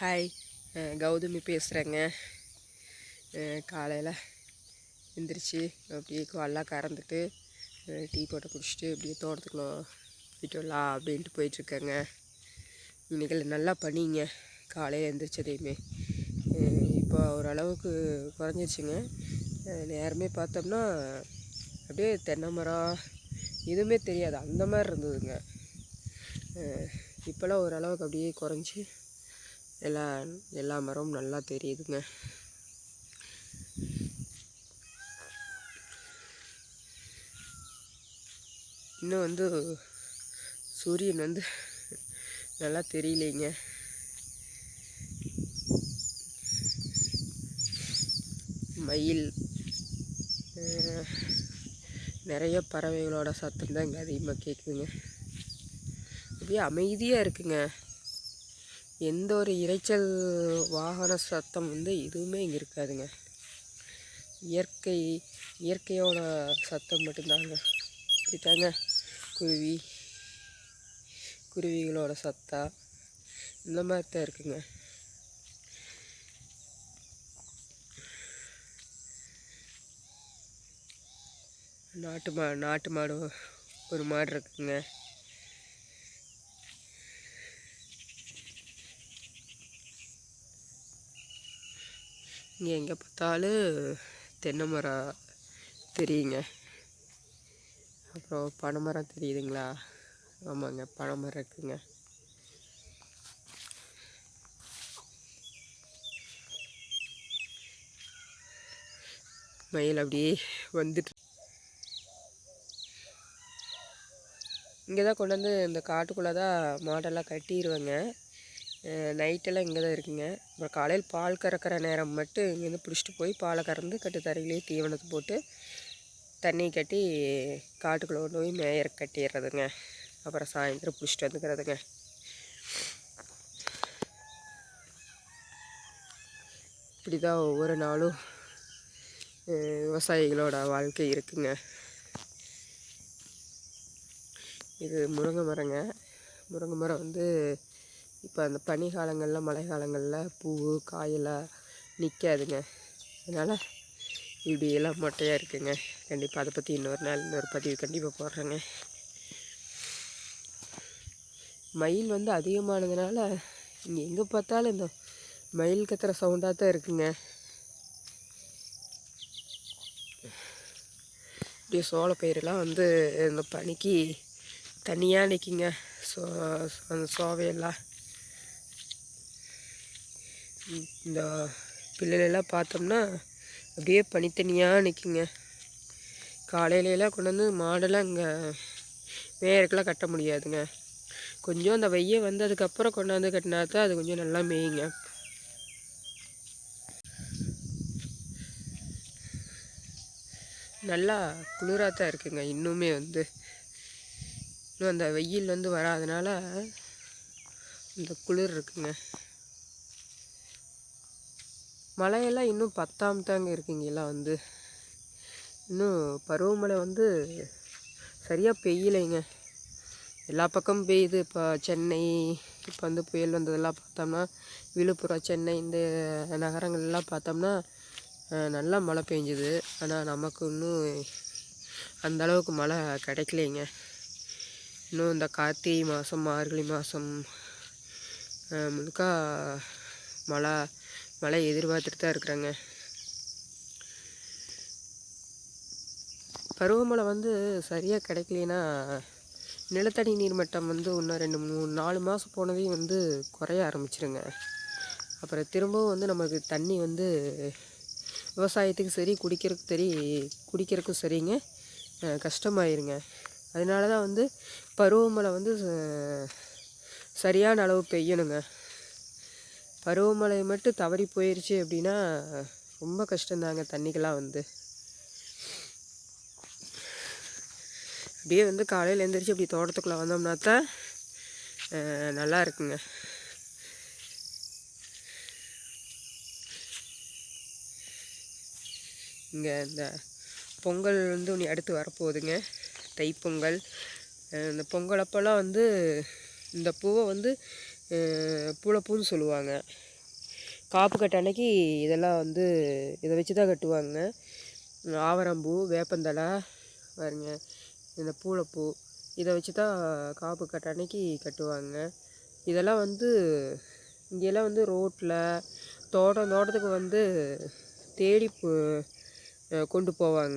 Hi, Gautami பேசுகிறேங்க. காலையில் எந்திரிச்சு அப்படியே எல்லாம் கறந்துட்டு டீ போட்டு குடிச்சிட்டு அப்படியே தோட்டத்துக்குள்ள போயிட்டு வரலாம் அப்படின்ட்டு போயிட்டுருக்கேங்க. இன்றைக்கி நல்லா பண்ணிங்க காலையில் எந்திரிச்சதையுமே. இப்போ ஓரளவுக்கு குறைஞ்சிருச்சுங்க. நேரமே பார்த்தோம்னா அப்படியே தென்னை மரம் எதுவுமே தெரியாது, அந்த மாதிரி இருந்ததுங்க. இப்போல்லாம் ஓரளவுக்கு அப்படியே குறைஞ்சி எல்லா மரமும் நல்லா தெரியுதுங்க. இன்னும் சூரியன் நல்லா தெரியலைங்க. மயில் நிறைய பறவைகளோட சத்தம் தான் இங்கே அதிகமாக கேட்குதுங்க. அப்படியே அமைதியாக இருக்குங்க. எந்த ஒரு இரைச்சல் வாகன சத்தம் எதுவுமே இங்கே இருக்காதுங்க. இயற்கையோட சத்தம் மட்டும்தாங்க. இப்படித்தாங்க குருவிகளோட சத்தம் இந்த மாதிரி தான் இருக்குங்க. நாட்டு மாடு ஒரு மாடு இருக்குங்க. இங்கே எங்கே பார்த்தாலும் தென்னை மரம் தெரியுங்க. அப்புறம் பனைமரம் தெரியுதுங்களா? ஆமாங்க, பனைமரம் இருக்குங்க. மயில் அப்படியே வந்துட்டு இங்கே தான் கொண்டு இந்த காட்டுக்குள்ளே தான் மாடெல்லாம் கட்டிடுவேங்க. நைட்டெல்லாம் இங்கே தான் இருக்குங்க. அப்புறம் காலையில் பால் கறக்கிற நேரம் மட்டும் இங்கேருந்து பிடிச்சிட்டு போய் பாலை கறந்து கட்டுத்தரையிலேயே தீவனத்தை போட்டு தண்ணி கட்டி காட்டுக்குள்ளே கொண்டு போய் மேயற கட்டிடுறதுங்க. அப்புறம் சாயந்தரம் பிடிச்சிட்டு வந்துக்கிறதுங்க. இப்படி தான் ஒவ்வொரு நாளும் விவசாயிகளோட வாழ்க்கை இருக்குங்க. இது முருங்கை மரங்க. முருங்கை மரம் இப்போ அந்த பனி காலங்களில் மழை காலங்களில் பூ காயெல்லாம் நிற்காதுங்க. அதனால் இப்படியெல்லாம் மொட்டையாக இருக்குங்க. கண்டிப்பாக அதை பற்றி இன்னொரு பதிவு கண்டிப்பாக போடுறேங்க. மயில் அதிகமானதுனால இங்கே எங்கே பார்த்தாலும் இந்த மயில் கத்துற சவுண்டாக தான் இருக்குங்க. இப்படியே சோளப்பயிரெல்லாம் இந்த பனிக்கு தனியாக நிற்கிங்க. அந்த சோவையெல்லாம் இந்த பிள்ளைகளெல்லாம் பார்த்தோம்னா அப்படியே பனித்தனியாக நிற்குங்க. காலையிலலாம் கொண்டு மாடெல்லாம் இங்கே மேயறக்கெல்லாம் கட்ட முடியாதுங்க. கொஞ்சம் அந்த வெய்ய வந்ததுக்கப்புறம் கொண்டாந்து கட்டினா தான் அது கொஞ்சம் நல்லா மேயுங்க. நல்லா குளிராக தான் இருக்குங்க. இன்னுமே இன்னும் அந்த வெயில் வராதனால இந்த குளிர் இருக்குங்க. மழையெல்லாம் இன்னும் பத்தாம தாங்க இருக்குங்க. எல்லாம் இன்னும் பருவமழை சரியாக பெய்யலைங்க. எல்லா பக்கமும் பெய்யுது. இப்போ சென்னை இப்போ புயல் வந்ததெல்லாம் பார்த்தோம்னா விழுப்புரம் சென்னை இந்த நகரங்கள்லாம் பார்த்தோம்னா நல்லா மழை பெஞ்சுது. ஆனால் நமக்கு இன்னும் அந்தளவுக்கு மழை கிடைக்கலைங்க. இன்னும் இந்த கார்த்திகை மாதம் மார்கழி மாதம் முழுக்கா மழை எதிர்பார்த்துட்டு தான் இருக்கிறாங்க. பருவமழை சரியாக கிடைக்கலனா நிலத்தடி நீர் மட்டம் இன்னும் 2-3-4 மாதம் போனதையும் குறைய ஆரம்பிச்சிருங்க. அப்புறம் திரும்பவும் நமக்கு தண்ணி விவசாயத்துக்கு சரி குடிக்கிறதுக்கும் சரிங்க கஷ்டமாயிருங்க. அதனால தான் பருவமழை சரியான அளவு பெய்யணுங்க. பருவமழை மட்டும் தவறி போயிடுச்சு அப்படின்னா ரொம்ப கஷ்டந்தாங்க. தண்ணிக்கெல்லாம் அப்படியே காலையில் எழுந்திரிச்சு அப்படி தோட்டத்துக்குள்ளே வந்தோம்னா தான் நல்லா இருக்குங்க. இங்கே இந்த பொங்கல் ஒன்று அடுத்து வரப்போகுதுங்க, தைப்பொங்கல். இந்த பொங்கல் அப்போல்லாம் இந்த பூவை பூளைப்பூன்னு சொல்லுவாங்க. காப்பு கட்ட அன்னைக்கு இதெல்லாம் வந்து இதை வச்சு தான் கட்டுவாங்க. ஆவரம்பூ, வேப்பந்தழை பாருங்க, இந்த பூளைப்பூ இதை வச்சு தான் காப்பு கட்ட அன்னைக்கு கட்டுவாங்க. இதெல்லாம் வந்து இங்கெல்லாம் வந்து ரோட்டில் தோட்டத்துக்கு வந்து தேடி கொண்டு போவாங்க.